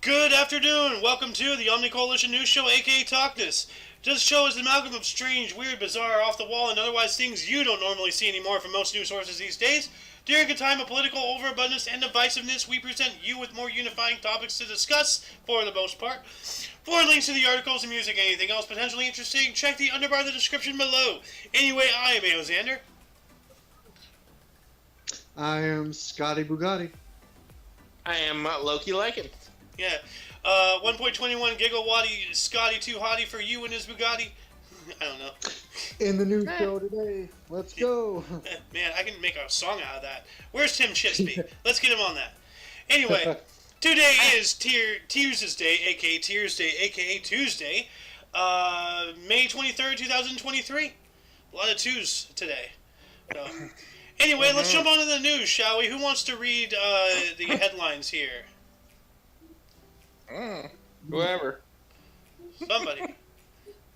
Good afternoon. Welcome to the Omni Coalition News Show, aka TOCNS. This show is an amalgam of strange, weird, bizarre, off-the-wall, and otherwise things you don't normally see anymore from most news sources these days. During a time of political overabundance and divisiveness, we present you with more unifying topics to discuss, for the most part. For links to the articles and music and anything else potentially interesting, check the underbar of the description below. Anyway, I am Xander. I am Scotty Bugatti. I am Loki Lycan. Yeah. 1.21 gigawatty Scotty too hottie for you and his Bugatti. I don't know. In the news show today. Let's go. Man, I can make a song out of that. Where's Tim Shitsby? Let's get him on that. Anyway, today is Tears Day, aka Tears Day, aka Tuesday, May 23rd, 2023. A lot of twos today. So, anyway, let's jump on to the news, shall we? Who wants to read the headlines here? Whoever. Somebody.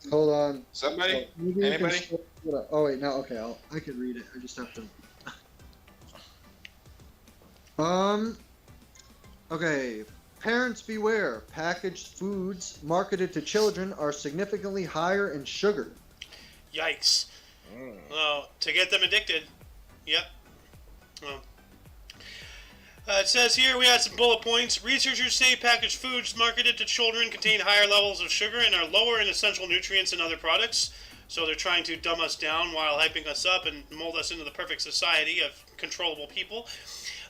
Hold on. Somebody? Maybe you can Anybody? Oh wait, no. Okay, I can read it. I just have to. Okay. Parents beware. Packaged foods marketed to children are significantly higher in sugar. Yikes. Well, to get them addicted. Yep. Well. It says here we had some bullet points. Researchers say packaged foods marketed to children contain higher levels of sugar and are lower in essential nutrients than other products. So they're trying to dumb us down while hyping us up and mold us into the perfect society of controllable people.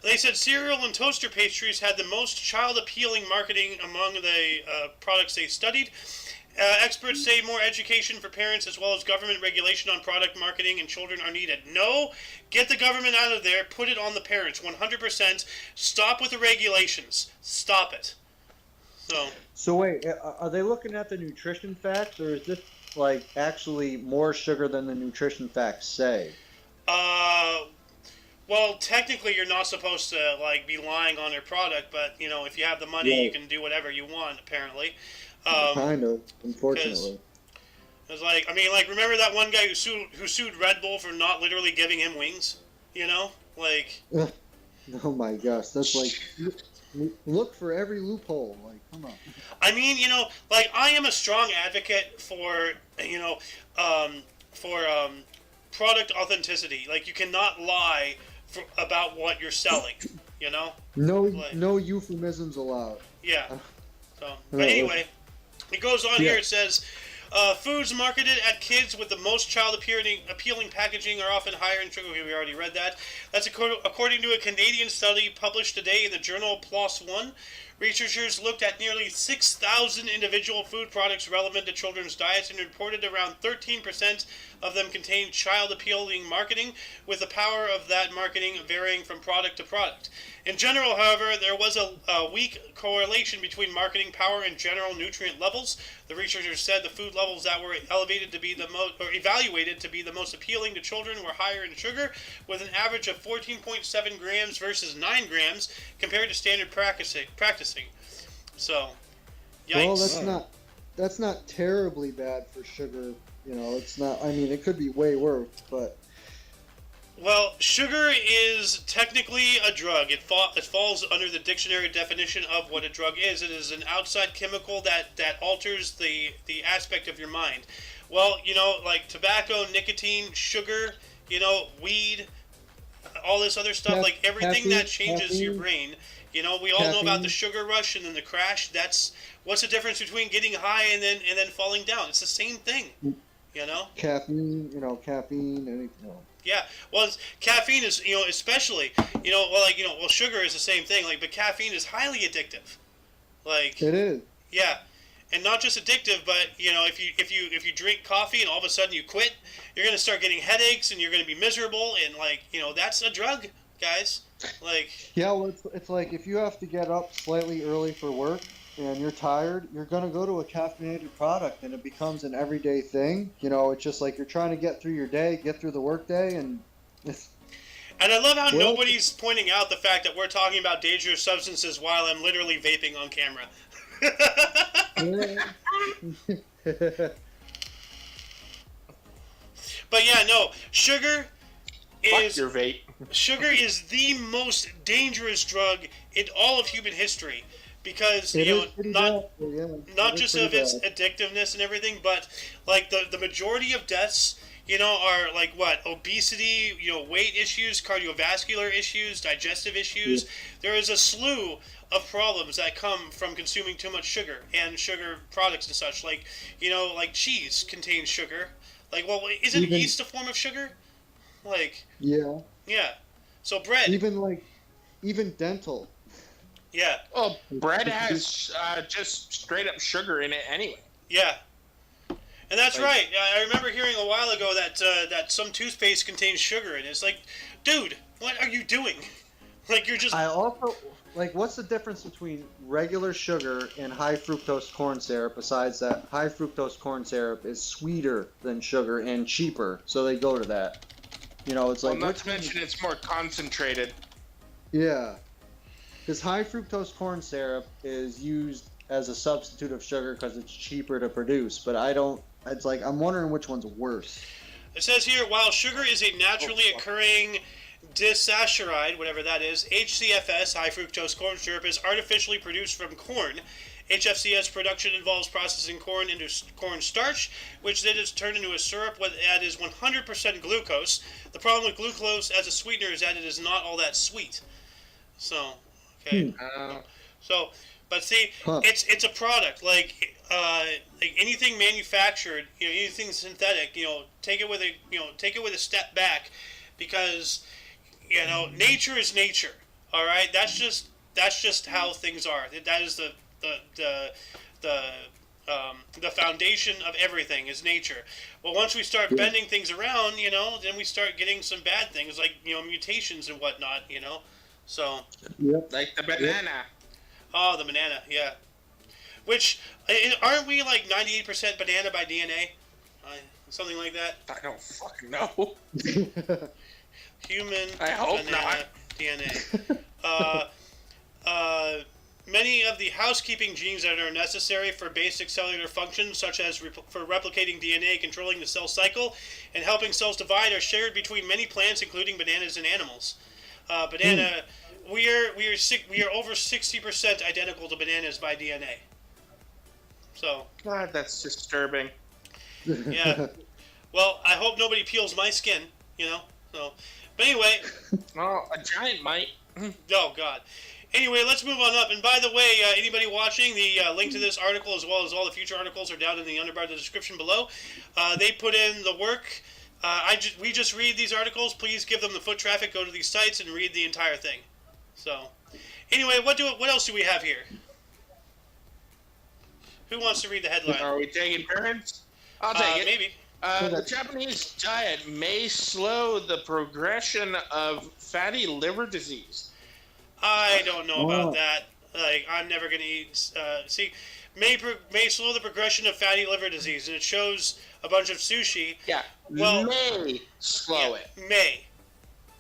They said cereal and toaster pastries had the most child-appealing marketing among the products they studied. Experts say more education for parents as well as government regulation on product marketing and children are needed. No, get the government out of there, put it on the parents, 100%. Stop with the regulations. Stop it. So wait, are they looking at the nutrition facts, or is this like actually more sugar than the nutrition facts say? Well, technically you're not supposed to like be lying on their product, but you know, if you have the money, you can do whatever you want, apparently. Kind of, unfortunately. It's like, I mean, like, remember that one guy who sued Red Bull for not literally giving him wings? You know? Like... Oh my gosh, that's like... Look for every loophole. Like, come on. I mean, you know, like, I am a strong advocate for, you know, product authenticity. Like, you cannot lie about what you're selling, you know? No euphemisms allowed. Yeah. So, but anyway... It goes on here, it says, foods marketed at kids with the most child-appealing packaging are often higher in sugar. We already read that. That's according to a Canadian study published today in the journal PLOS ONE. Researchers looked at nearly 6,000 individual food products relevant to children's diets and reported around 13% of them contained child-appealing marketing, with the power of that marketing varying from product to product. In general, however, there was a weak correlation between marketing power and general nutrient levels. The researchers said the food levels that were evaluated to be the most appealing to children were higher in sugar, with an average of 14.7 grams versus 9 grams compared to standard practicing. So, yikes. Well, that's not terribly bad for sugar. You know, it's not. I mean, it could be way worse, but. Well, sugar is technically a drug. It falls under the dictionary definition of what a drug is. It is an outside chemical that alters the aspect of your mind. Well, you know, like tobacco, nicotine, sugar, you know, weed, all this other stuff, like everything that changes your brain. You know, we all know about the sugar rush and then the crash. What's the difference between getting high and then falling down? It's the same thing, you know? Caffeine, anything else. Yeah, well, caffeine is, you know, especially, you know, well, sugar is the same thing, like, but caffeine is highly addictive. Like, it is. Yeah, and not just addictive, but you know, if you drink coffee and all of a sudden you quit, you're gonna start getting headaches and you're gonna be miserable, and like, you know, that's a drug, guys. Like. Yeah, well, it's like if you have to get up slightly early for work and you're tired, you're going to go to a caffeinated product and it becomes an everyday thing. You know, it's just like you're trying to get through your day, get through the work day, and it's... And I love how nobody's pointing out the fact that we're talking about dangerous substances while I'm literally vaping on camera. But yeah, no, sugar Fuck your vape. Sugar is the most dangerous drug in all of human history because not just of its addictiveness and everything, but like the majority of deaths, are like what, obesity, weight issues, cardiovascular issues, digestive issues. Yeah. There is a slew of problems that come from consuming too much sugar and sugar products and such. Like like cheese contains sugar. Like, well, isn't yeast a form of sugar? Like, yeah. So bread. Even dental. Yeah. Well, bread has just straight up sugar in it anyway. Yeah. And that's right. I remember hearing a while ago that some toothpaste contains sugar in it. It's like, dude, what are you doing? Like, you're just... I also... what's the difference between regular sugar and high fructose corn syrup, besides that high fructose corn syrup is sweeter than sugar and cheaper, so they go to that. It's like... Well, not to mention it's more concentrated. Yeah. Because high fructose corn syrup is used as a substitute of sugar because it's cheaper to produce, but it's like, I'm wondering which one's worse. It says here, while sugar is a naturally occurring disaccharide, whatever that is, HCFS, high fructose corn syrup, is artificially produced from corn. HFCS production involves processing corn into corn starch, which then is turned into a syrup that is 100% glucose. The problem with glucose as a sweetener is that it is not all that sweet. So, okay. But see, it's a product like anything manufactured, anything synthetic, take it with a step back, because nature is nature. All right, that's just how things are. That is the foundation of everything is nature. Well, once we start bending things around, then we start getting some bad things like mutations and whatnot. So like the banana. Oh, the banana, yeah. Which, aren't we like 98% banana by DNA? Something like that? I don't fucking know. Human I hope banana not. DNA. Many of the housekeeping genes that are necessary for basic cellular functions, such as for replicating DNA, controlling the cell cycle, and helping cells divide, are shared between many plants, including bananas and animals. We are over 60% identical to bananas by DNA. So. God, that's disturbing. Yeah. Well, I hope nobody peels my skin. So. But anyway. Oh, a giant might. Oh God. Anyway, let's move on up. And by the way, anybody watching, the link to this article as well as all the future articles are down in the underbar of the description below. They put in the work. We just read these articles. Please give them the foot traffic. Go to these sites and read the entire thing. So, anyway, what else do we have here? Who wants to read the headline? Are we taking turns? I'll take it. Maybe. The Japanese diet may slow the progression of fatty liver disease. I don't know about that. Like, I'm never going to eat... may slow the progression of fatty liver disease, and it shows a bunch of sushi. Yeah, may slow it. May.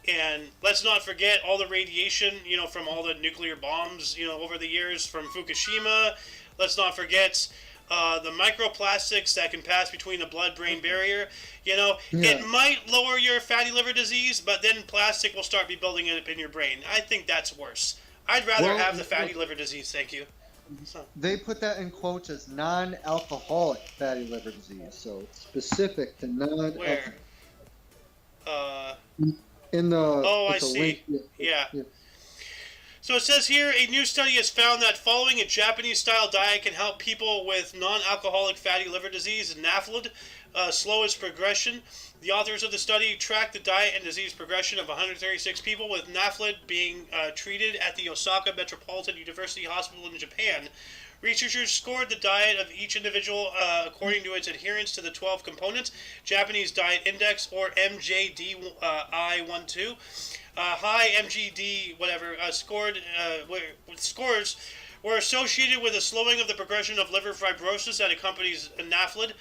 And let's not forget all the radiation, from all the nuclear bombs, over the years from Fukushima. Let's not forget the microplastics that can pass between the blood-brain barrier. It might lower your fatty liver disease, but then plastic will start building it up in your brain. I think that's worse. I'd rather have the fatty liver disease, thank you. So. They put that in quotes as non-alcoholic fatty liver disease, so it's specific to non-alcoholic. Where? In the... Oh, I see. Yeah. So it says here, a new study has found that following a Japanese-style diet can help people with non-alcoholic fatty liver disease, NAFLD, slow its progression. The authors of the study tracked the diet and disease progression of 136 people with NAFLD being treated at the Osaka Metropolitan University Hospital in Japan. Researchers scored the diet of each individual according to its adherence to the 12 components, Japanese Diet Index, or MJDI-12. High MGD, scores were associated with a slowing of the progression of liver fibrosis that accompanies NAFLD.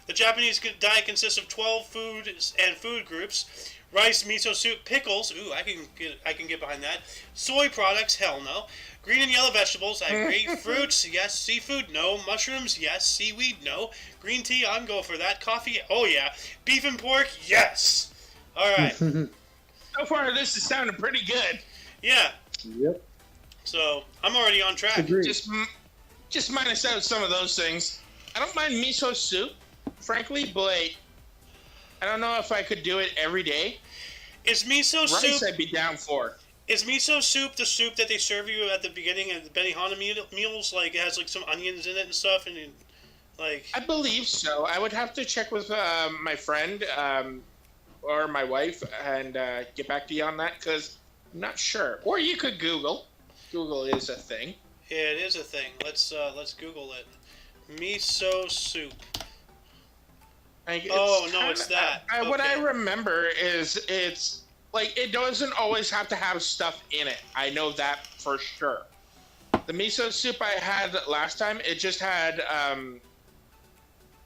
The Japanese diet consists of 12 food groups: rice, miso soup, pickles. Ooh, I can get behind that. Soy products, hell no. Green and yellow vegetables, I agree. Fruits, yes. Seafood, no. Mushrooms, yes. Seaweed, no. Green tea, I'm go for that. Coffee, oh yeah. Beef and pork, yes. All right. So far, this is sounding pretty good. Yeah. Yep. So I'm already on track. Agreed. Just minus out some of those things. I don't mind miso soup, frankly, but I don't know if I could do it every day. Is miso Rice soup? I'd be down for. Is miso soup the soup that they serve you at the beginning of the Benihana meals? Like it has like some onions in it and stuff, and like. I believe so. I would have to check with my friend or my wife and get back to you on that because I'm not sure. Or you could Google. Google is a thing. Yeah, it is a thing. Let's Google it. Miso soup. It's that. What I Okay. remember is it's like it doesn't always have to have stuff in it. I know that for sure. The miso soup I had last time, it just had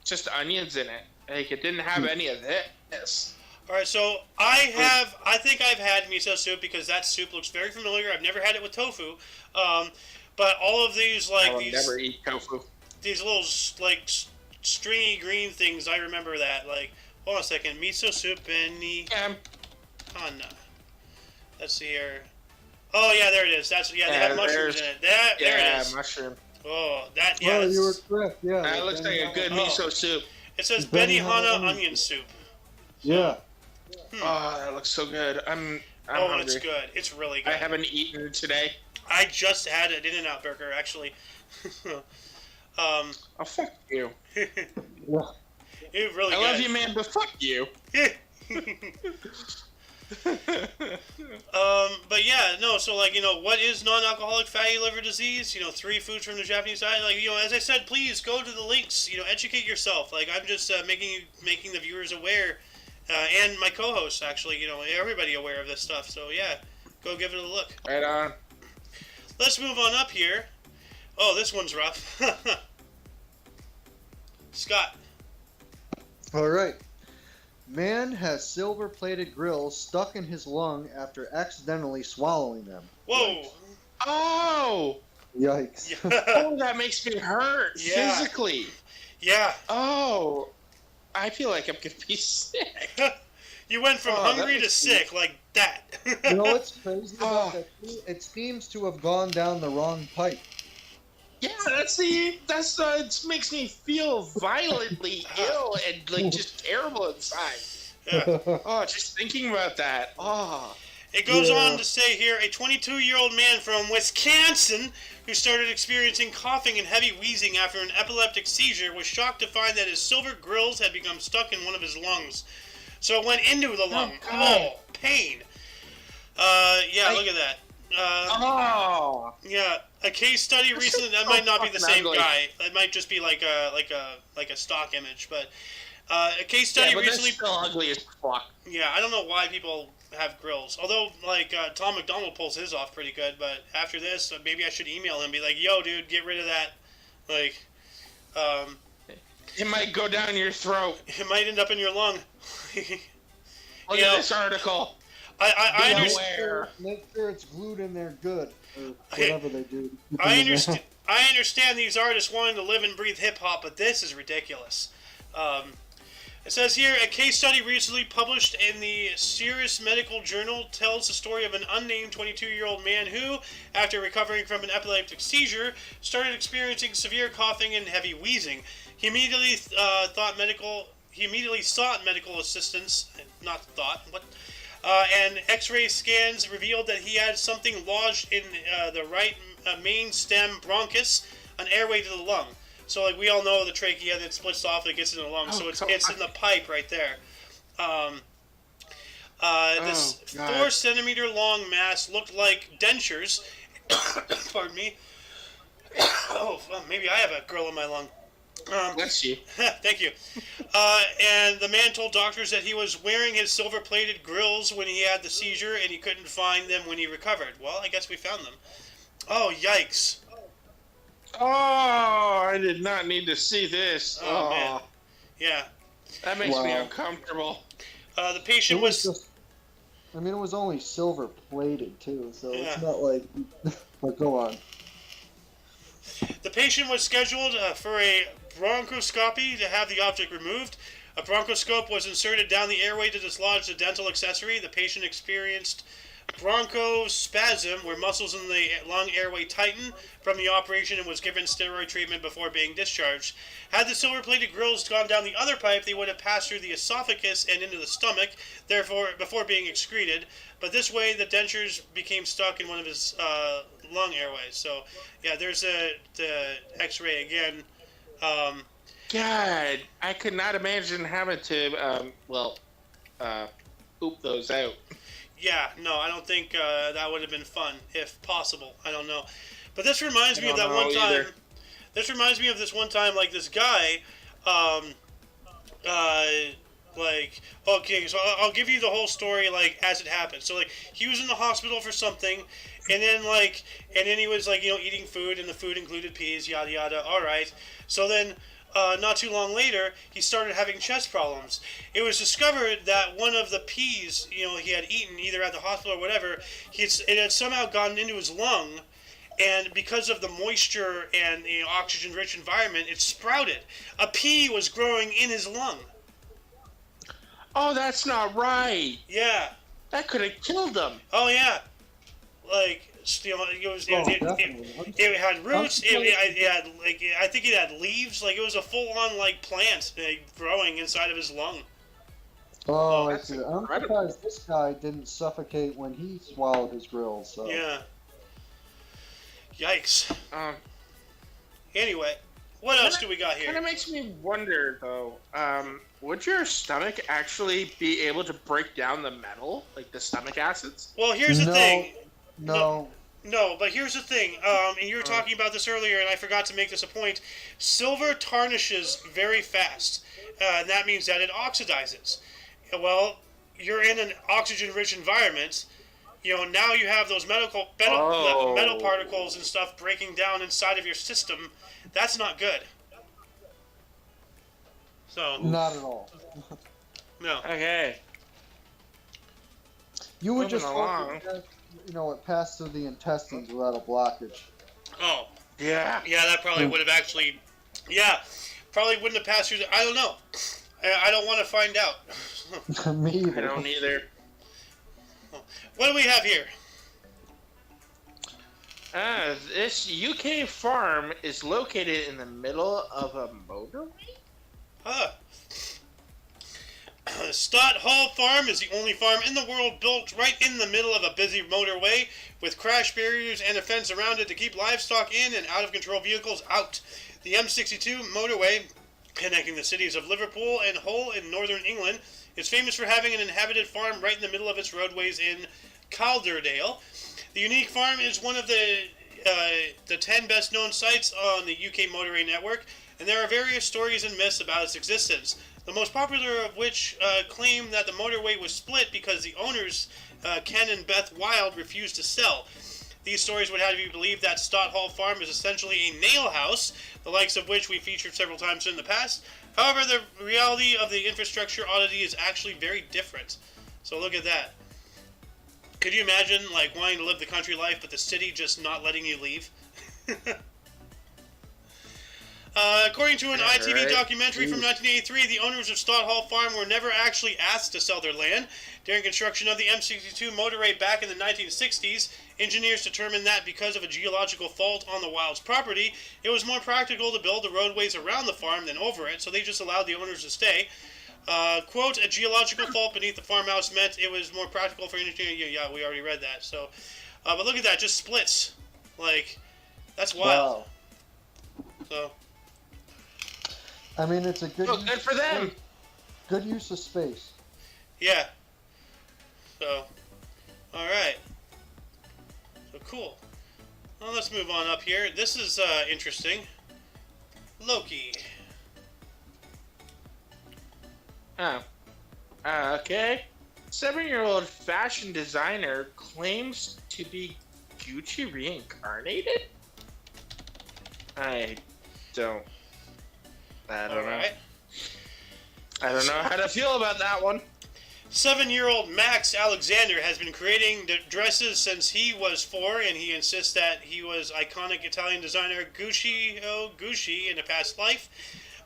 just onions in it. Like it didn't have any of this. All right, so I think I've had miso soup because that soup looks very familiar. I've never had it with tofu, but all of these I will never eat tofu. these little like stringy green things. I remember that. Like, hold on a second, miso soup Benihana. Yeah, Let's see here. Oh yeah, there it is. They have mushrooms in it. There it is. Mushroom. Oh, that yeah. Oh, you were correct. Yeah. That looks like a good miso soup. It says Benihana Benihana onion soup. Yeah. Oh, that looks so good. I'm hungry. It's good. It's really good. I haven't eaten today. I just had an In-N-Out burger actually. Oh, fuck you. Yeah. It really I love you, man, but fuck you. But yeah, no. So like, what is non-alcoholic fatty liver disease? 3 foods from the Japanese diet. Like, as I said, please go to the links. Educate yourself. Like, I'm just making the viewers aware, and my co-hosts actually. Everybody aware of this stuff. So yeah, go give it a look. Right on. Let's move on up here. Oh, this one's rough. Scott. All right. Man has silver-plated grills stuck in his lung after accidentally swallowing them. Whoa. Oh! Yikes. Oh, that makes me hurt Yeah. physically. Yeah. Oh, I feel like I'm gonna be sick. You went from Oh, that hungry to makes sick like that. You know what's crazy Oh. about that? It seems to have gone down the wrong pipe. Yeah, it makes me feel violently ill and like just terrible inside. Yeah. Oh, just thinking about that. Oh, It goes Yeah. on to say here, a 22-year-old man from Wisconsin who started experiencing coughing and heavy wheezing after an epileptic seizure was shocked to find that his silver grills had become stuck in one of his lungs. So it went into the lung. God. Oh, pain. Look at that. oh, Yeah, a case study That's recently. That so might not be the fucking same ugly. guy. It might just be like a stock image. But a case study yeah, but recently. that's still ugly as fuck. Yeah, I don't know why people have grills. Although, Tom McDonald pulls his off pretty good. But after this, maybe I should email him and be like, "Yo, dude, get rid of that." Like, It might go down your throat. it might end up in your lung. Look at this article. I Be understand. aware. Make sure it's glued in there good, or Okay. whatever they do. I understand. I understand these artists wanting to live and breathe hip hop, but this is ridiculous. It says here, a case study recently published in the Serious Medical Journal tells the story of an unnamed 22-year-old man who, after recovering from an epileptic seizure, started experiencing severe coughing and heavy wheezing. He immediately sought medical assistance. And X-ray scans revealed that he had something lodged in the right main stem bronchus, an airway to the lung. So, like, we all know the trachea that splits off that gets in the lung. So it's in the pipe right there. This God. 4-centimeter long mass looked like dentures. Pardon me. Oh, well, maybe I have a grill in my lung. Bless you. Thank you. And the man told doctors that he was wearing his silver-plated grills when he had the seizure, and he couldn't find them when he recovered. Well, I guess we found them. Oh, yikes. Oh, I did not need to see this. Oh, man. Yeah. That makes me Wow. The uncomfortable. It patient was was... just. I mean, it was only silver plated too, so Yeah. it's not like. But go on. The patient was scheduled for a bronchoscopy to have the object removed. A bronchoscope was inserted down the airway to dislodge the dental accessory. The patient experienced bronchospasm, where muscles in the lung airway tighten from the operation, and was given steroid treatment before being discharged. Had the silver-plated grills gone down the other pipe, they would have passed through the esophagus and into the stomach, therefore before being excreted. But this way, the dentures became stuck in one of his lung airways. So, yeah, there's the X-ray again. God, I could not imagine having to, poop those out. Yeah, no, I don't think that would have been fun, if possible. I don't know. But this reminds me of that one time. Either. This reminds me of this one time, like, this guy, okay, so I'll give you the whole story, like, as it happened. So, like, he was in the hospital for something, and then he was, like, eating food, and the food included peas, yada, yada, alright. So then, not too long later, he started having chest problems. It was discovered that one of the peas, he had eaten, either at the hospital or whatever, it had somehow gotten into his lung, and because of the moisture and the oxygen-rich environment, it sprouted. A pea was growing in his lung. Oh, that's not right. Yeah. That could have killed him. Oh, yeah. Like, it had roots. It had, I think it had leaves. Like, it was a full-on, plant growing inside of his lung. Oh, I see. I'm surprised this guy didn't suffocate when he swallowed his grills. So. Yeah. Yikes. Anyway, what else do we got here? Kind of makes me wonder, though. Would your stomach actually be able to break down the metal, like the stomach acids? Well, here's the thing. No, but here's the thing. And you were talking about this earlier, and I forgot to make this a point. Silver tarnishes very fast, and that means that it oxidizes. Well, you're in an oxygen-rich environment. Now you have those metal particles and stuff breaking down inside of your system. That's not good. So. Not at all. No. Okay. You would Moving just along. hope it passed through the intestines without a blockage. Oh. Yeah. Yeah, that probably would have actually. Yeah, probably wouldn't have passed through. I don't know. I don't want to find out. Me either. I don't either. What do we have here? This UK farm is located in the middle of a motorway? Stott Hall Farm is the only farm in the world built right in the middle of a busy motorway with crash barriers and a fence around it to keep livestock in and out-of-control vehicles out. The M62 motorway, connecting the cities of Liverpool and Hull in northern England, is famous for having an inhabited farm right in the middle of its roadways in Calderdale. The unique farm is one of the 10 best-known sites on the UK motorway network, and there are various stories and myths about its existence. The most popular of which claim that the motorway was split because the owners, Ken and Beth Wild, refused to sell. These stories would have you believe that Stott Hall Farm is essentially a nail house, the likes of which we featured several times in the past. However, the reality of the infrastructure oddity is actually very different. So look at that. Could you imagine, wanting to live the country life, but the city just not letting you leave? According to an ITV documentary from 1983, the owners of Stott Hall Farm were never actually asked to sell their land. During construction of the M62 motorway back in the 1960s, engineers determined that because of a geological fault on the Wilds property, it was more practical to build the roadways around the farm than over it, so they just allowed the owners to stay. Quote, a geological fault beneath the farmhouse meant it was more practical for engineering. Yeah, we already read that. So, but look at that, just splits. That's wild. Wow. So. I mean, it's a good. Oh, good for them. Good use of space. Yeah. So, all right. So cool. Well, let's move on up here. This is interesting. Loki. Oh. Okay. 7-year-old fashion designer claims to be Gucci reincarnated? I don't know. Right. I don't know how to feel about that one. 7-year-old Max Alexander has been creating the dresses since he was 4, and he insists that he was iconic Italian designer Gucci in a past life.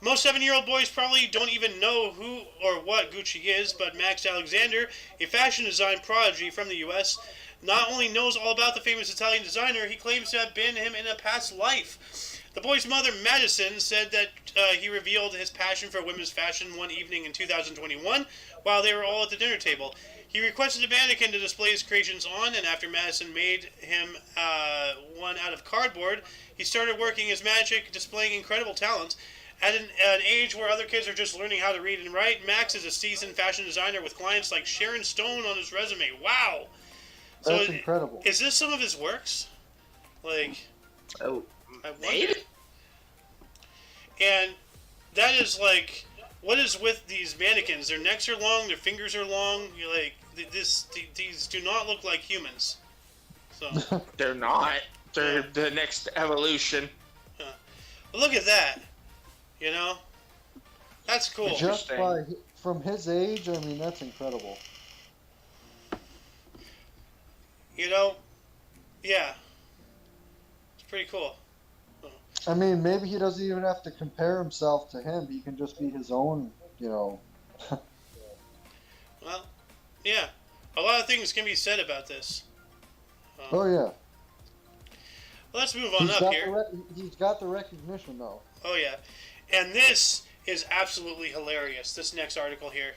Most 7-year-old boys probably don't even know who or what Gucci is, but Max Alexander, a fashion design prodigy from the U.S., not only knows all about the famous Italian designer, he claims to have been him in a past life. The boy's mother, Madison, said that he revealed his passion for women's fashion one evening in 2021 while they were all at the dinner table. He requested a mannequin to display his creations on, and after Madison made him one out of cardboard, he started working his magic, displaying incredible talent. At an age where other kids are just learning how to read and write, Max is a seasoned fashion designer with clients like Sharon Stone on his resume. Wow! That's incredible. Is this some of his works? Like, Oh, I wonder. maybe. And that is like, what is with these mannequins? Their necks are long, their fingers are long. You're like, these do not look like humans. So They're not. They're the next evolution. but look at that. You know, that's cool. Just from his age, I mean, that's incredible. You know, yeah, it's pretty cool. I mean, maybe he doesn't even have to compare himself to him. He can just be his own, you know. Well, yeah, a lot of things can be said about this. Oh, yeah. Well, let's move on up here. He's got the recognition, though. Oh, yeah. And this is absolutely hilarious, this next article here.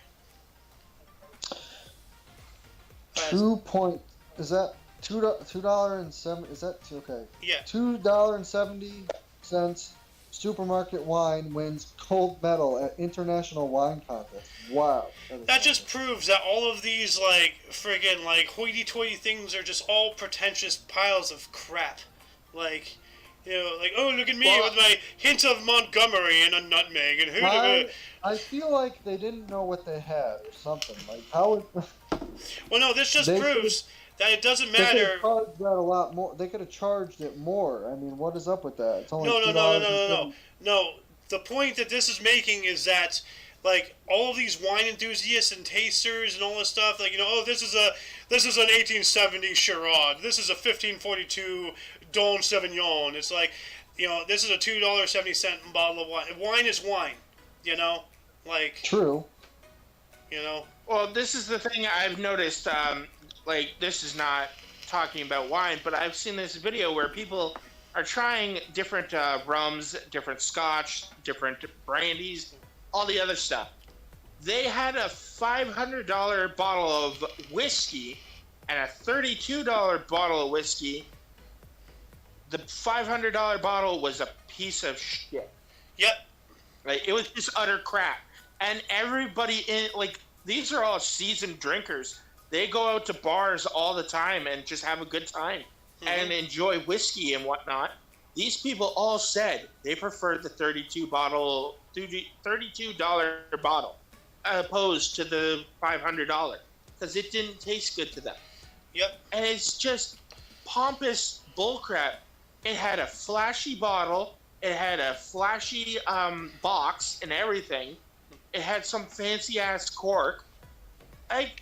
Is that $2.07? Is that okay? Yeah. $2.70 supermarket wine wins gold medal at international wine contest. Wow. That just proves that all of these, like, friggin', like, hoity-toity things are just all pretentious piles of crap. Like, you know, like, oh, look at me with my hint of Montgomery and a nutmeg. And I feel like they didn't know what they had or something. Like, how would... Well, no, this just proves that it doesn't matter. They could have charged that a lot more. They could have charged it more. I mean, what is up with that? It's only No. The point that this is making is that, like, all of these wine enthusiasts and tasters and all this stuff, like, you know, oh, this is an 1870 Shiraz. This is a 1542 Don Sauvignon. It's like, you know, this is a $2.70 bottle of wine. Wine is wine, you know? Like... True. You know? Well, this is the thing I've noticed. Like, this is not talking about wine, but I've seen this video where people are trying different rums, different scotch, different brandies, all the other stuff. They had a $500 bottle of whiskey and a $32 bottle of whiskey. The $500 bottle was a piece of shit. Yep. Like, it was just utter crap. And everybody these are all seasoned drinkers. They go out to bars all the time and just have a good time and enjoy whiskey and whatnot. These people all said they preferred the $32 bottle opposed to the $500 because it didn't taste good to them. Yep. And it's just pompous bullcrap. It had a flashy bottle. It had a flashy box and everything. It had some fancy-ass cork.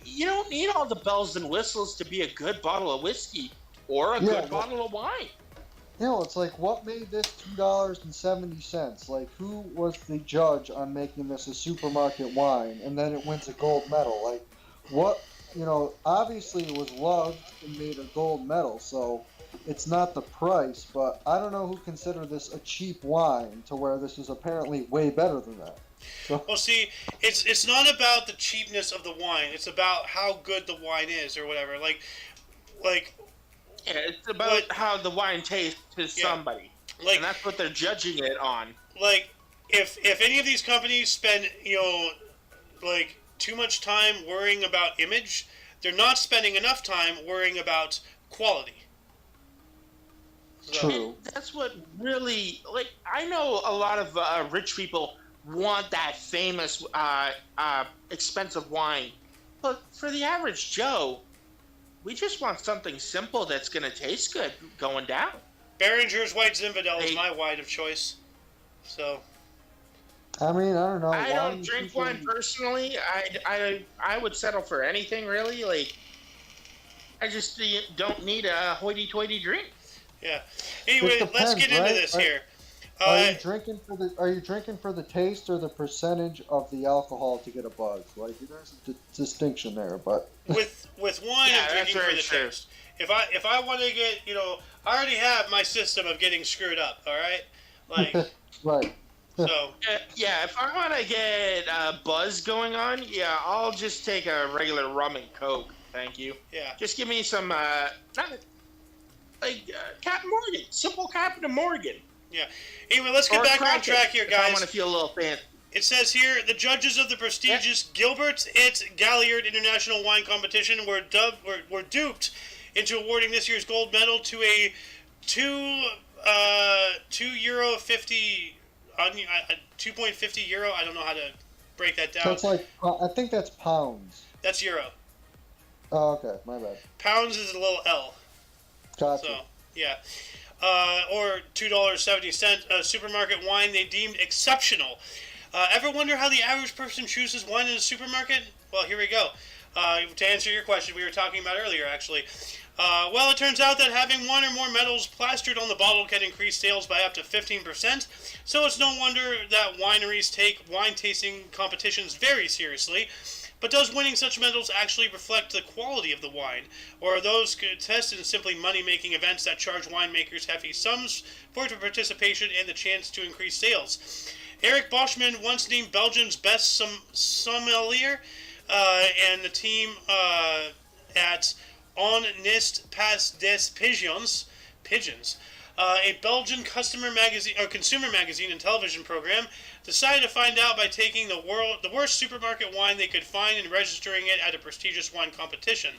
You don't need all the bells and whistles to be a good bottle of whiskey or a good bottle of wine. You know, it's like, what made this $2.70? Like, who was the judge on making this a supermarket wine, and then it wins a gold medal? Like, what, you know, obviously it was loved and made a gold medal, so it's not the price, but I don't know who considered this a cheap wine to where this is apparently way better than that. So. Well, see, it's not about the cheapness of the wine. It's about how good the wine is, or whatever. Like. Yeah, it's about how the wine tastes to somebody, and that's what they're judging it on. Like, if any of these companies spend, you know, like, too much time worrying about image, they're not spending enough time worrying about quality. So. True. And that's what really, like, I know a lot of rich people want that famous, expensive wine. But for the average Joe, we just want something simple that's going to taste good going down. Behringer's White Zinfandel is my wine of choice. So. I mean, I don't know. I don't drink wine personally. I would settle for anything, really. Like, I just don't need a hoity-toity drink. Yeah. Anyway, let's get into this here. Are you drinking for the taste or the percentage of the alcohol to get a buzz? Like, there's a distinction there, but with wine, I'm drinking for the taste. if I want to get, I already have my system of getting screwed up. All right, like Right. so. Yeah, if I want to get a buzz going on, yeah, I'll just take a regular rum and coke. Thank you. Yeah. Just give me some, Captain Morgan, simple Captain Morgan. Yeah. Anyway, let's get Or back on crack track it, here, if guys. I want to feel a little fancy. It says here the judges of the prestigious Gilbert Galliard International Wine Competition were duped into awarding this year's gold medal to a €2.50 €2.50. I don't know how to break that down. So it's like, I think that's pounds. That's euro. Oh, okay, my bad. Pounds is a little L. Gotcha. So yeah. Or $2.70 supermarket wine they deemed exceptional. Ever wonder how the average person chooses wine in a supermarket? Well, here we go. To answer your question, we were talking about earlier, actually. Well, it turns out that having one or more medals plastered on the bottle can increase sales by up to 15%. So it's no wonder that wineries take wine tasting competitions very seriously. But does winning such medals actually reflect the quality of the wine? Or are those contests simply money-making events that charge winemakers hefty sums for the participation and the chance to increase sales? Eric Boschman once named Belgium's best sommelier, and the team at On Nist Pas des Pigeons, a Belgian consumer magazine and television program, decided to find out by taking the worst supermarket wine they could find and registering it at a prestigious wine competition.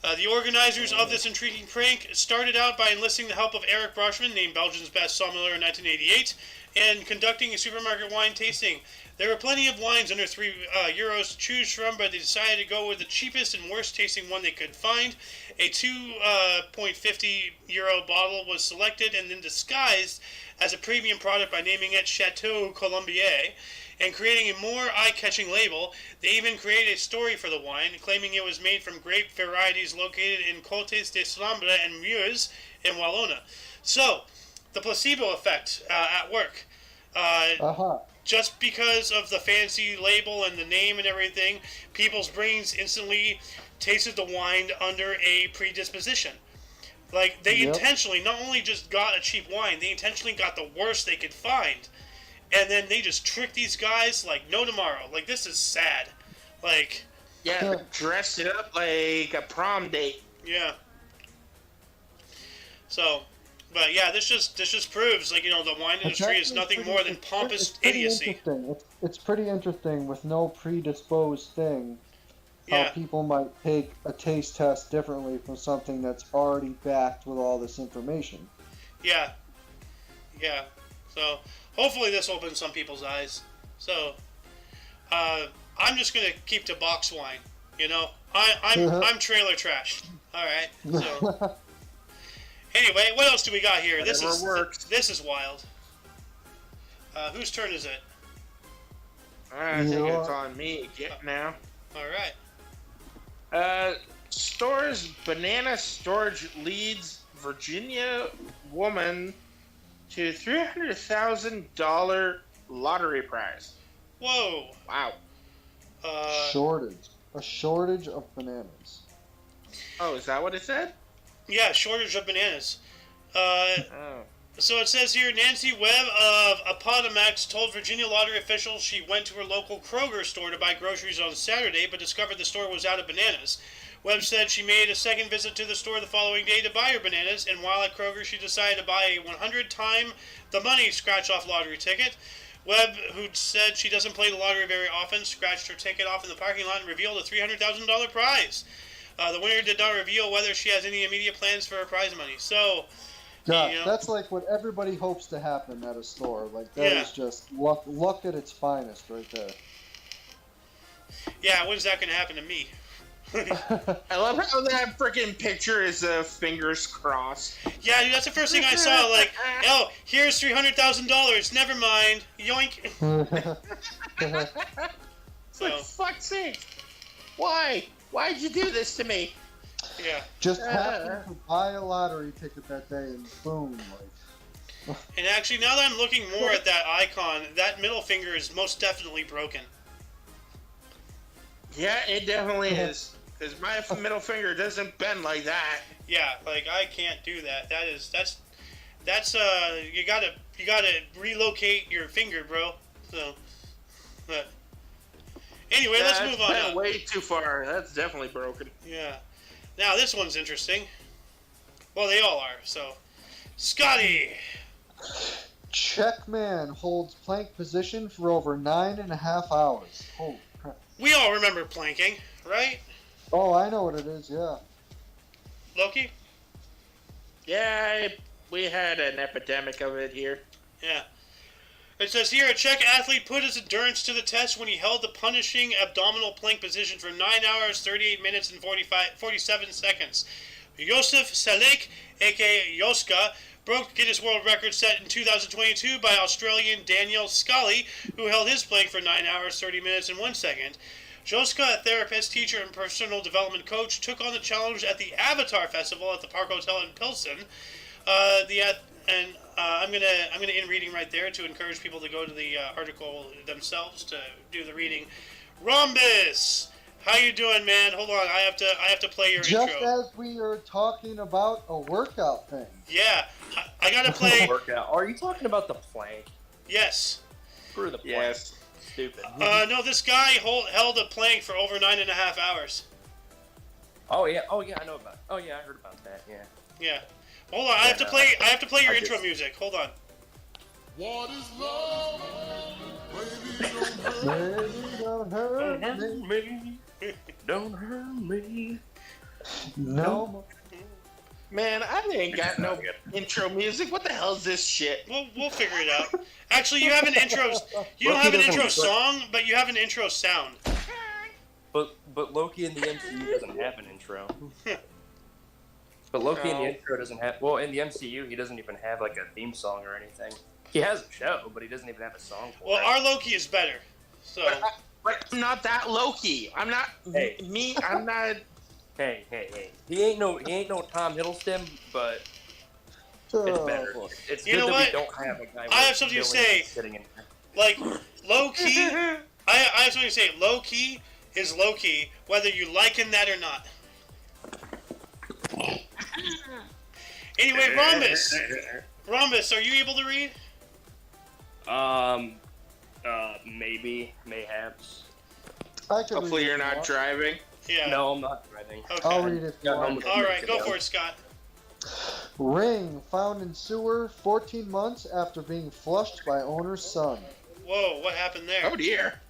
The organizers of this intriguing prank started out by enlisting the help of Eric Boschman, named Belgium's best sommelier in 1988, and conducting a supermarket wine tasting. There were plenty of wines under €3 to choose from, but they decided to go with the cheapest and worst tasting one they could find. A €2.50 bottle was selected and then disguised as a premium product by naming it Chateau Colombier and creating a more eye-catching label. They even created a story for the wine, claiming it was made from grape varieties located in Côtes de Sambre and Meuse in Wallona. So, the placebo effect at work. Just because of the fancy label and the name and everything, people's brains instantly tasted the wine under a predisposition. Like, they intentionally not only just got a cheap wine, they intentionally got the worst they could find. And then they just tricked these guys like no tomorrow. Like, this is sad. Like... Yeah, dressed it up like a prom date. Yeah. So... But yeah, this just proves, like, the wine industry is nothing more than pompous idiocy. It's pretty interesting with no predisposed thing how people might take a taste test differently from something that's already backed with all this information. Yeah. Yeah. So hopefully this opens some people's eyes. So I'm just gonna keep to box wine. I'm trailer trash. All right. So. Anyway, what else do we got here? This is wild. Whose turn is it? I think it's on me now. All right. Stores banana storage leads Virginia woman to $300,000 lottery prize. Whoa! Wow. A shortage of bananas. Oh, is that what it said? Yeah, shortage of bananas. So it says here, Nancy Webb of Appomattox told Virginia lottery officials she went to her local Kroger store to buy groceries on Saturday, but discovered the store was out of bananas. Webb said she made a second visit to the store the following day to buy her bananas, and while at Kroger, she decided to buy a 100-time the money scratch-off lottery ticket. Webb, who said she doesn't play the lottery very often, scratched her ticket off in the parking lot and revealed a $300,000 prize. The winner did not reveal whether she has any immediate plans for her prize money. So, that's like what everybody hopes to happen at a store. Like, that is just luck at its finest right there. Yeah, when's that going to happen to me? I love how that freaking picture is fingers crossed. Yeah, dude, that's the first thing I saw. Like, oh, here's $300,000. Never mind. Yoink. For fuck's sake. Why? Why'd you do this to me? Yeah. Just happened to buy a lottery ticket that day and boom. Like. And actually, now that I'm looking more at that icon, that middle finger is most definitely broken. Yeah, it definitely is. Because my middle finger doesn't bend like that. Yeah, like I can't do that. That's you gotta relocate your finger, bro. So, but anyway, let's move on. That's way too far. That's definitely broken. Yeah. Now this one's interesting. Well, they all are. So, Scotty. Czech man holds plank position for over 9.5 hours. Holy crap. We all remember planking, right? Oh, I know what it is, yeah. Loki? Yeah, we had an epidemic of it here. Yeah. It says here, a Czech athlete put his endurance to the test when he held the punishing abdominal plank position for 9 hours, 38 minutes, and 47 seconds. Josef Salek, a.k.a. Joska, broke Guinness World Record set in 2022 by Australian Daniel Scully, who held his plank for 9 hours, 30 minutes, and 1 second. Joska, a therapist, teacher, and personal development coach, took on the challenge at the Avatar Festival at the Park Hotel in Pilsen. I'm gonna end reading right there to encourage people to go to the article themselves to do the reading. Rhombus, how you doing, man? Hold on, I have to play your Just intro. as we are talking about a workout thing. Yeah, I gotta play. Workout. Are you talking about the plank? Yes. Screw the plank. Yes. Stupid. No, this guy held a plank for over 9.5 hours. Oh yeah, I know about. Oh yeah, I heard about that. Yeah. Yeah. Hold on, I have to play your intro music. Hold on. What is love? Baby, don't hurt me. Don't hurt me. No more. Man, I ain't got no intro music. What the hell is this shit? We'll figure it out. Actually, you have an intro. You don't have an intro song, but you have an intro sound. But Loki in the MCU doesn't have an intro. But Loki in the intro doesn't have. Well, in the MCU, he doesn't even have like a theme song or anything. He has a show, but he doesn't even have a song for Well, it. our Loki is better. So But I'm not that Loki. I'm not Hey. me. I'm not. Hey. He ain't no Tom Hiddleston, but it's better. It's You good know that what? we don't have a guy. I have something to say. Sitting in there. like low key, I have something to say. Low key is low key, whether you like him that or not. Anyway, Rhombus, are you able to read? Maybe, mayhaps. I can Hopefully, read you're it if you not want. driving. Yeah. No, I'm not driving. Okay. I'll read it if you Got home want. with All a right, minute go ago. for it, Scott. Ring found in sewer 14 months after being flushed by owner's son. Whoa, what happened there? Oh dear.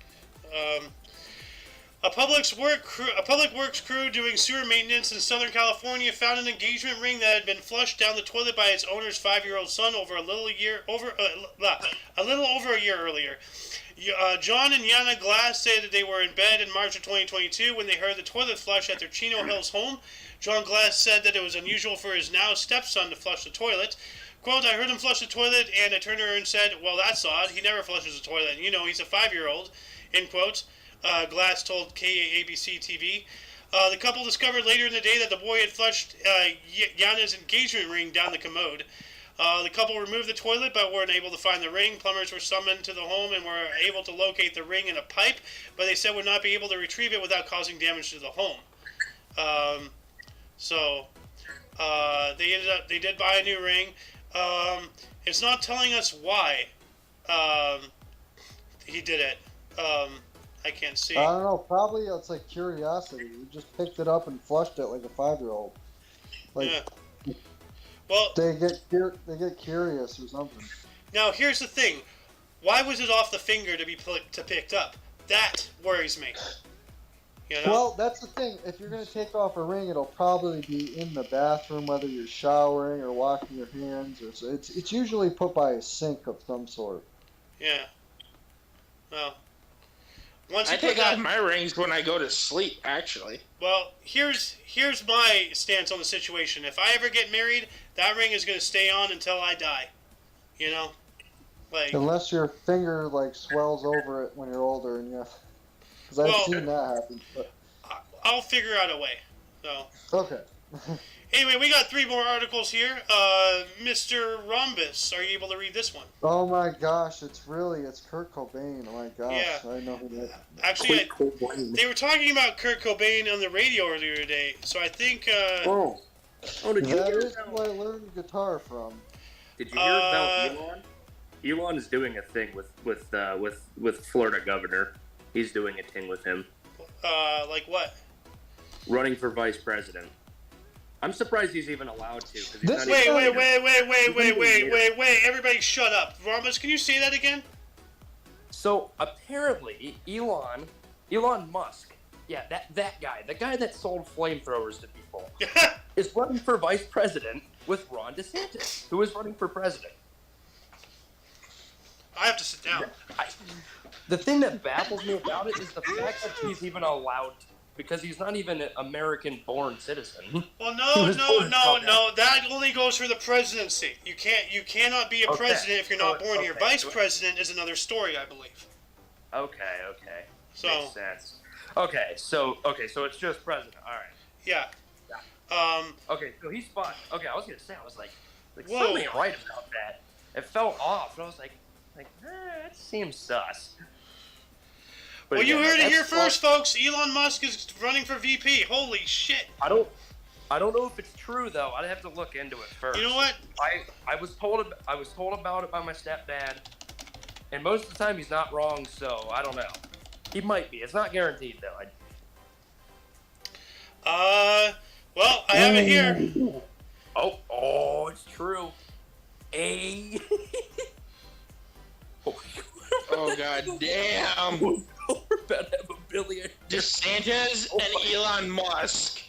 A public works crew doing sewer maintenance in Southern California found an engagement ring that had been flushed down the toilet by its owner's 5-year-old son a little over a year earlier. John and Yana Glass say that they were in bed in March of 2022 when they heard the toilet flush at their Chino Hills home. John Glass said that it was unusual for his now stepson to flush the toilet. Quote, I heard him flush the toilet and I turned to her and said, well, that's odd. He never flushes the toilet. You know, he's a 5-year-old. End quote. Glass told KABC TV. The couple discovered later in the day that the boy had flushed Yana's engagement ring down the commode. The couple removed the toilet but weren't able to find the ring. Plumbers were summoned to the home and were able to locate the ring in a pipe, but they said would not be able to retrieve it without causing damage to the home. They did buy a new ring. It's not telling us why he did it. I can't see. I don't know. Probably it's like curiosity. You just picked it up and flushed it like a 5-year-old. Like Yeah. Well, they get curious or something. now here's the thing. Why was it off the finger to be picked up? That worries me. You know? Well, that's the thing. If you're gonna take off a ring, it'll probably be in the bathroom, whether you're showering or washing your hands, or so. It's usually put by a sink of some sort. Yeah. Well, once I you put take that, off my rings when I go to sleep. Actually. well, here's my stance on the situation. If I ever get married, that ring is going to stay on until I die. You know, like Unless your finger like swells over it when you're older, and because I've Well- seen that happen. But, I'll figure out a way. So okay. Anyway, we got 3 more articles here. Mr. Rhombus, are you able to read this one? Oh my gosh, it's Kurt Cobain. Oh my gosh, Yeah. I know who that. Actually, they were talking about Kurt Cobain on the radio earlier today, so I think. Did you That hear is about? who I learned guitar from. Did you hear about Elon? Elon is doing a thing with Florida governor. He's doing a thing with him. Like what? Running for vice president. I'm surprised he's even allowed to. 'Cause he's This- not even- Wait! Everybody, shut up. Rhombus, can you say that again? So apparently, Elon Musk, yeah, that guy, the guy that sold flamethrowers to people, is running for vice president with Ron DeSantis, who is running for president. I have to sit down. The thing that baffles me about it is the fact that he's even allowed to, because he's not even an American-born citizen. Well, no. That only goes for the presidency. You cannot be a president if you're not born here. Vice president is another story, I believe. Okay. So. Makes sense. Okay, so it's just president. All right. Yeah. Okay, so he's fine. Okay, I was gonna say, I was like Whoa. something ain't right about that. It felt off, and I was like, that seems sus. But Well, you heard it that's here first, folks. Elon Musk is running for VP. Holy shit. I don't know if it's true though. I'd have to look into it first. You know what? I was told about it by my stepdad, and most of the time he's not wrong. So I don't know. He might be. It's not guaranteed though. Well, I have it here. Oh, it's true. Oh god damn! We're about to have a billion. DeSantis and Elon Musk.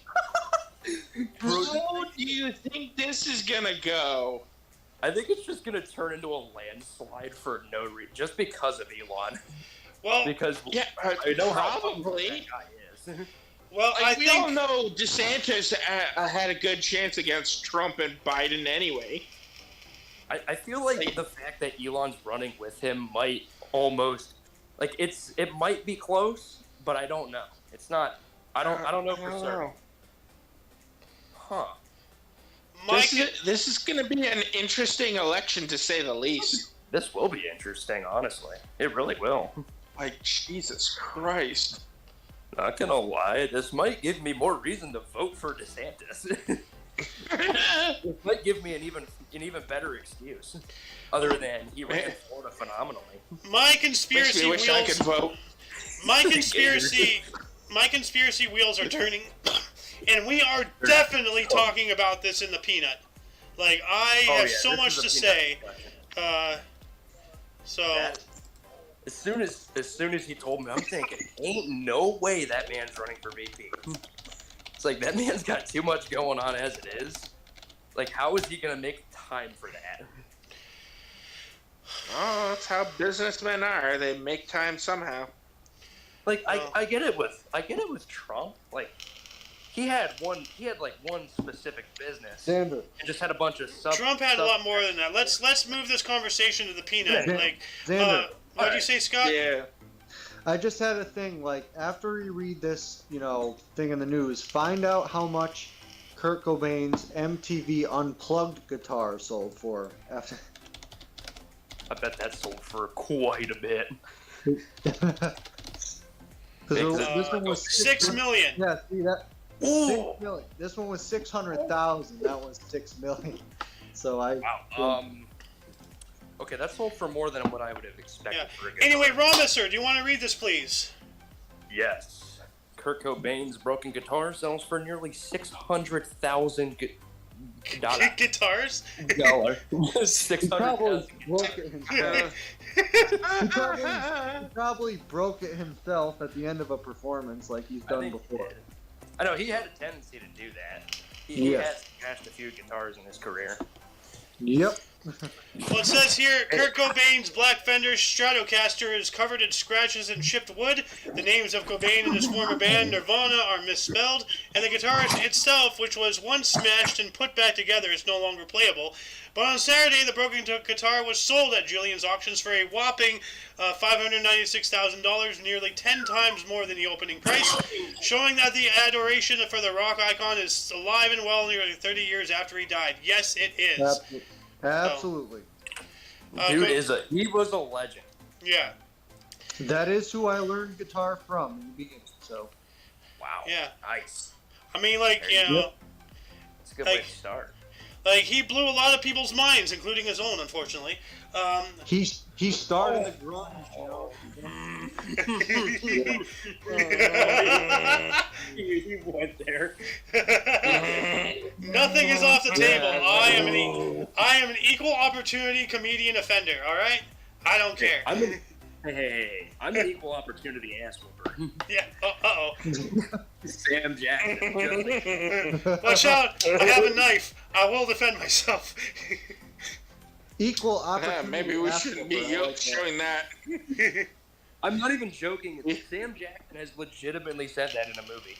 How do you think this is gonna go? I think it's just gonna turn into a landslide for no reason, just because of Elon. Well, Because Yeah, I know how probably. that guy is. well, I Like, we all think. know DeSantis had a good chance against Trump and Biden anyway. I feel like the fact that Elon's running with him might almost it might be close, but I don't know. It's not. I don't know for certain. Huh. Mike, This is going to be an interesting election, to say the least. This will be interesting, honestly. It really will. Like, Jesus Christ. Not gonna lie, this might give me more reason to vote for DeSantis. It might give me an even better excuse, other than he ran Florida phenomenally. my Makes conspiracy me wish I wheels. could vote. My conspiracy wheels are turning, and we are definitely talking about this in the peanut. Like I have so much to say. As soon as he told me, I'm thinking, ain't no way that man's running for VP. It's like, that man's got too much going on as it is. Like, how is he gonna make time for that? Oh, that's how businessmen are. They make time somehow. Like, I get it with Trump. Like, he had one specific business Xander. and just had a bunch of Trump had a lot more than that. Let's move this conversation to the peanut. Like, Xander. what'd you say, Scott? Yeah. I just had a thing, like, after you read this, thing in the news, find out how much Kurt Cobain's MTV Unplugged guitar sold for. After. I bet that sold for quite a bit. This one was 6 million. Yeah, see that? Ooh. 6 million. This one was 600,000. That was 6 million. So Wow. Okay, that sold for more than what I would have expected Yeah. for a guitar. Anyway, Rhombus, do you want to read this, please? Yes. Kurt Cobain's broken guitar sells for nearly $600,000 Guitars? $600,000. he probably broke it himself. He probably broke it himself at the end of a performance, like he's I done think he before. did. I know he had a tendency to do that. He Yes. has crashed a few guitars in his career. Yep. Well, it says here, Kurt Cobain's Black Fender Stratocaster is covered in scratches and chipped wood. The names of Cobain and his former band, Nirvana, are misspelled, and the guitar itself, which was once smashed and put back together, is no longer playable. But on Saturday, the broken guitar was sold at Julian's auctions for a whopping $596,000, nearly 10 times more than the opening price, showing that the adoration for the rock icon is alive and well nearly 30 years after he died. Yes, it is. Absolutely. Dude he was a legend. Yeah. That is who I learned guitar from in the beginning. So. Wow. Yeah. Nice. I mean, like, you know. It's a good way to start. Like, he blew a lot of people's minds, including his own, unfortunately. He started the grunge, you know. He went there. Nothing is off the table. I am an equal opportunity comedian offender. All right, I don't care. I'm an equal opportunity ass whooper. Yeah. Uh-oh. Sam Jackson. Watch out! I have a knife. I will defend myself. Equal opportunity. Maybe we shouldn't be showing that. I'm not even joking. Sam Jackson has legitimately said that in a movie.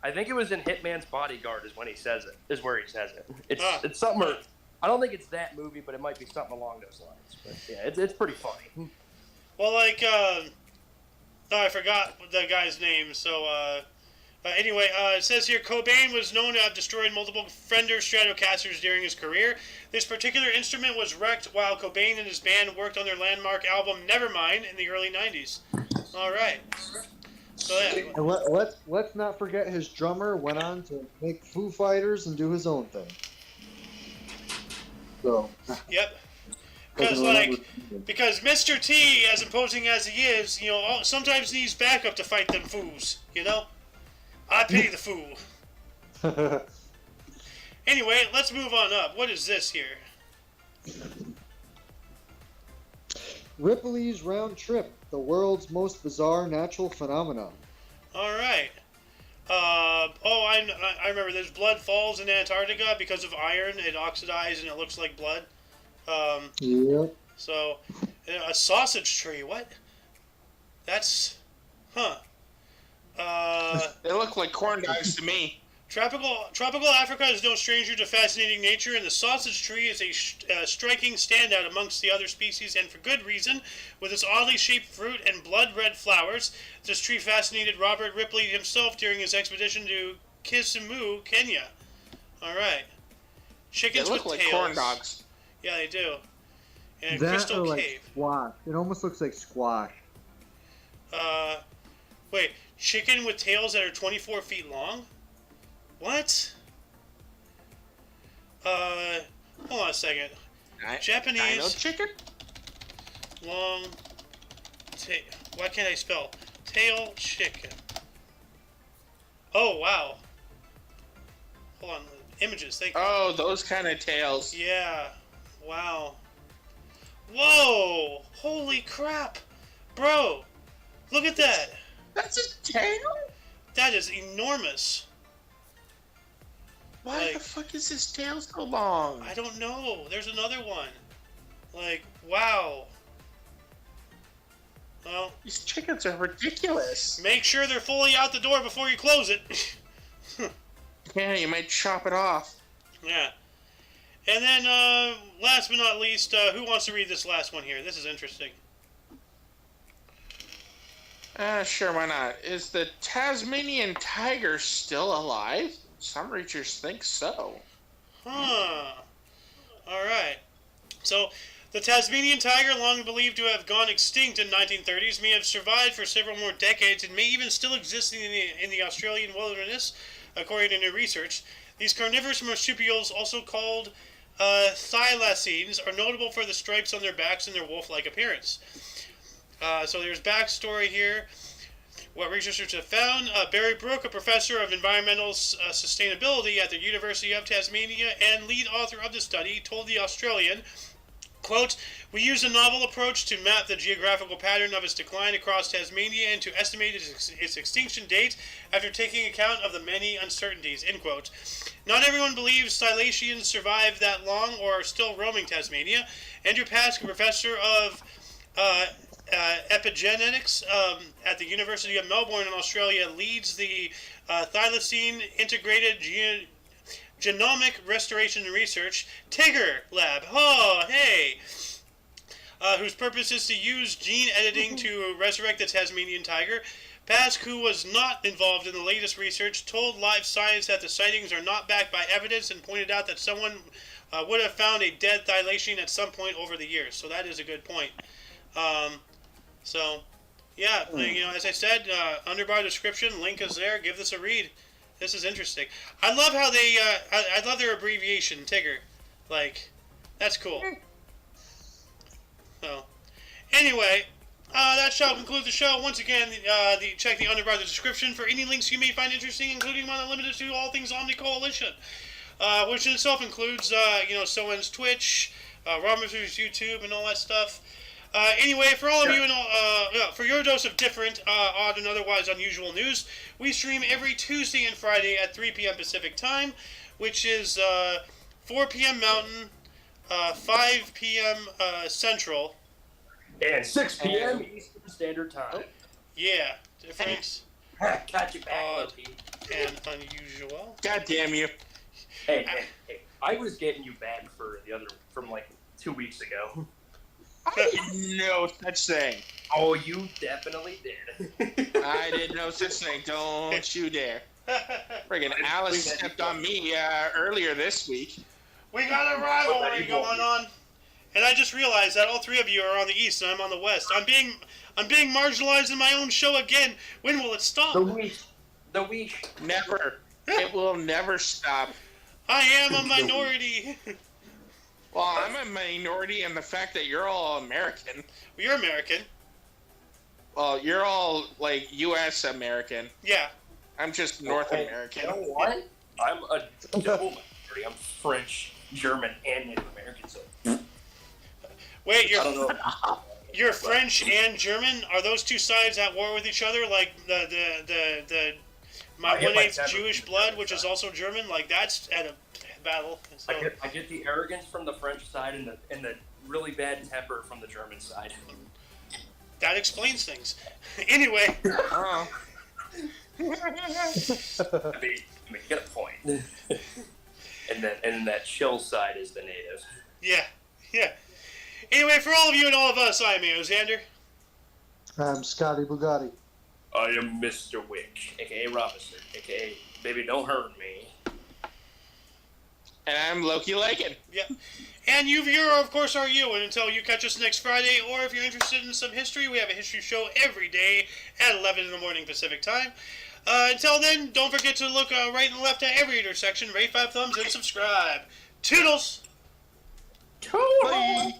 I think it was in Hitman's Bodyguard is when he says it. Is where he says it. It's something. I don't think it's that movie, but it might be something along those lines. But yeah, it's pretty funny. Well, like, I forgot the guy's name. So, anyway, it says here, Cobain was known to have destroyed multiple Fender Stratocasters during his career. This particular instrument was wrecked while Cobain and his band worked on their landmark album Nevermind in the early 90s. All right. So, yeah. And let's not forget his drummer went on to make Foo Fighters and do his own thing. So. Yep. Because Mr. T, as imposing as he is, you know, sometimes needs backup to fight them fools, you know? I pity the fool. Anyway, let's move on up. What is this here? Ripley's Round Trip, the world's most bizarre natural phenomenon. All right. I remember. There's blood falls in Antarctica because of iron. It oxidizes and it looks like blood. Yep. So, a sausage tree. What? That's, huh? They look like corn dogs to me. Tropical Africa is no stranger to fascinating nature, and the sausage tree is a striking standout amongst the other species, and for good reason. With its oddly shaped fruit and blood-red flowers, this tree fascinated Robert Ripley himself during his expedition to Kisumu, Kenya. All right. Chickens they look with like tails. Corn dogs. Yeah, they do. And that Crystal or like Cave. squash. It almost looks like squash. Wait, chicken with tails that are 24 feet long? What? Hold on a second. Japanese. I know chicken. Long. Why can't I spell? Tail chicken. Oh, wow. Hold on. Images. Thank you. Oh, those kind of tails. Yeah. Wow. Whoa! Holy crap! Bro! Look at that! That's a tail? That is enormous. Why the fuck is his tail so long? I don't know. There's another one. Like, wow. Well, these chickens are ridiculous. Make sure they're fully out the door before you close it. Yeah, you might chop it off. Yeah. And then, last but not least, who wants to read this last one here? This is interesting. Sure, why not? Is the Tasmanian tiger still alive? Some researchers think so. Huh. Alright. So, the Tasmanian tiger, long believed to have gone extinct in 1930s, may have survived for several more decades and may even still exist in the Australian wilderness, according to new research. These carnivorous marsupials, also called thylacines, are notable for the stripes on their backs and their wolf-like appearance. So there's backstory here. What researchers have found, Barry Brook, a professor of environmental sustainability at the University of Tasmania and lead author of the study, told The Australian, Quote, we used a novel approach to map the geographical pattern of its decline across Tasmania and to estimate its extinction date after taking account of the many uncertainties, end quote. Not everyone believes Silesians survived that long or are still roaming Tasmania. Andrew Pask, a professor of epigenetics at the University of Melbourne in Australia, leads the Thylacine Integrated Genomic Restoration and Research Tigger Lab. Oh, hey! Whose purpose is to use gene editing to resurrect the Tasmanian tiger. Pask, who was not involved in the latest research, told Live Science that the sightings are not backed by evidence and pointed out that someone would have found a dead thylacine at some point over the years. So that is a good point. Yeah, as I said, underbar description, link is there. Give this a read. This is interesting. I love how they, I love their abbreviation, Tigger. Like, that's cool. So, anyway, that shall conclude the show. Once again, check the underbar description for any links you may find interesting, including one limited to all things Omni Coalition, which in itself includes, Soen's Twitch, Robin's YouTube, and all that stuff. Anyway, for all of you, and for your dose of different, odd, and otherwise unusual news, we stream every Tuesday and Friday at 3 p.m. Pacific Time, which is 4 p.m. Mountain, 5 p.m. Central, And 6 p.m. Eastern Standard Time. Yeah, different, Got you back, odd, Loki. and unusual. God damn you. Hey, I was getting you back from like 2 weeks ago. I did no such thing. Oh, you definitely did. I did no such thing. Don't you dare. Friggin' Alice stepped on me earlier this week. We got a rivalry going on, and I just realized that all three of you are on the east and I'm on the west. I'm being marginalized in my own show again. When will it stop? The week. Never. It will never stop. I am a minority. Well, I'm a minority in the fact that you're all American. You're American. Well, you're all, like, U.S. American. Yeah. I'm just North American. You know what? I'm a double minority. I'm French, German, and Native American. So Wait, I don't know. you're French and German? Are those two sides at war with each other? Like my 1/8 Jewish blood, which is also German? Like that's at a battle. So. I get the arrogance from the French side and the really bad temper from the German side. That explains things. Anyway. Oh. I mean, you get a point. and then that chill side is the native. Yeah. Anyway, for all of you and all of us, I'm Xander. I'm Scotty Bugatti. I am Mr. Wick, a.k.a. Robinson, a.k.a. Baby Don't Hurt Me. And I'm Loki Lakin. Yep. And you viewer, of course, are you. And until you catch us next Friday, or if you're interested in some history, we have a history show every day at 11 in the morning Pacific time. Until then, don't forget to look right and left at every intersection, rate 5 thumbs, and subscribe. Toodles! Bye.